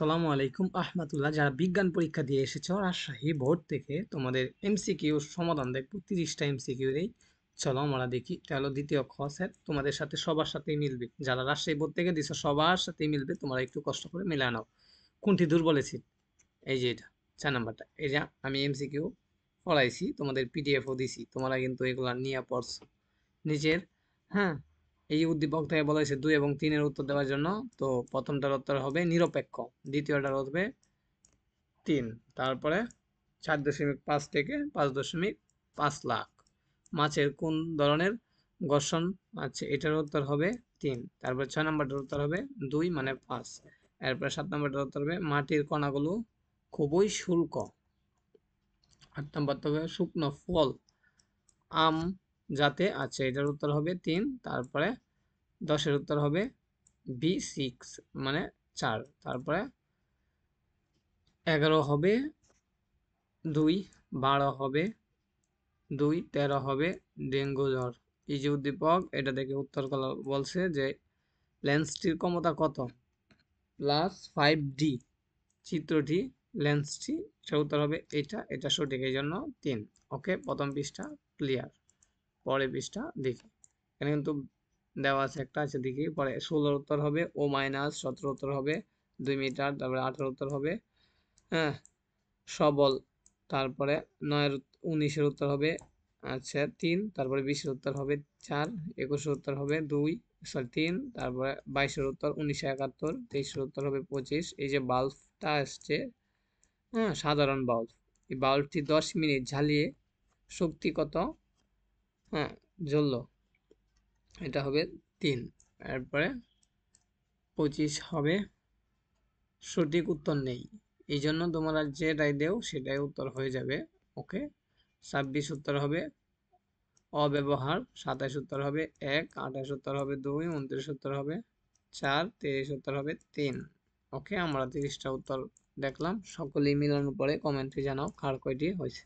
আসসালামু আলাইকুম আহমতুল্লাহ। যারা বিজ্ঞান পরীক্ষা দিয়ে এসেছো রাজশাহী বোর্ড থেকে তোমাদের এমসিকিউ সমাধান দেখবো 30টা এমসিকিউ এই। চলো আমরা দেখি। এটা হলো দ্বিতীয় খ সেট, তোমাদের সাথে সবার সাথেই মিলবে। যারা রাজশাহী বোর্ড থেকে দিছো সবার সাথেই মিলবে, তোমরা একটু কষ্ট করে মিলা নাও। কোনটি দুর্বল ছিল? এই যে এটা 4 নাম্বারটা। এই যে আমি এমসিকিউ পড়াইছি, তোমাদের পিডিএফও দিছি, তোমরা কিন্তু এগুলা নিয়ে পড়ছো নিজের। হ্যাঁ, এই উদ্দীপক থেকে বলা হয়েছে 2 এবং 3-এর উত্তর দেওয়ার জন্য। তো প্রথমটার উত্তর হবে নিরপেক্ষ, দ্বিতীয়টার হবে 3, তারপরে 4.5 থেকে 5.5 লাখ। মাছের কোন ধরনের ঘর্ষণ আছে? এটার উত্তর হবে 3। তারপরে 6 নম্বরটার উত্তর হবে 2 মানে 5। এরপরে 7 নম্বরটার উত্তর হবে মাটির কণাগুলো খুবই শুষ্ক। 8 নম্বরটা হবে শুকনো ফল আম জাতে আছে, এটার উত্তর হবে 3। তারপরে 10-এর উত্তর হবে B6 মানে 4। তারপরে 11 হবে 2, 12 হবে 2, 13 হবে ডেঙ্গু জ্বর। এই যে উদ্দীপক, এটা থেকে উত্তর বলছে যে লেন্সটির ক্ষমতা কত? +5D। চিত্রটি লেন্সটি, সেটার উত্তর হবে এটা। এটা সঠিক, এই জন্য 3। ওকে, প্রথম পৃষ্ঠা ক্লিয়ার। পরের পৃষ্ঠা দেখি। এখানে কিন্তু দেওয়া আছে একটা, আছে দেখি। পরে 16-র উত্তর হবে O-, 17 উত্তর হবে 2 মিটার। তারপরে 18 উত্তর হবে হ্যাঁ সবল। তারপরে 19-এর উত্তর হবে আচ্ছা 3। তারপরে 20-এর উত্তর হবে 4। 21-এর উত্তর হবে 2 সরি 3। তারপরে 22-এর উত্তর 1971। 23-এর উত্তর হবে 25। এই যে বাল্বটা আসছে, সাধারণ বাল্ব, এই বাল্বটি 10 মিনিট জ্বালিয়ে শক্তি কত জ্বললো? এটা হবে 3। এরপরে 25 হবে সঠিক উত্তর নেই, এই জন্য তোমরা যেটাই দেও সেটাই উত্তর হয়ে যাবে। ওকে, 26 উত্তর হবে অব্যবহার। 27 উত্তর হবে 1। 28 উত্তর হবে 2। 29 উত্তর হবে 4। 30 উত্তর হবে 3। ওকে, আমরা 30টা উত্তর দেখলাম। সকলেই মিলানোর পরে কমেন্টে জানাও কার কয়টি হয়েছে।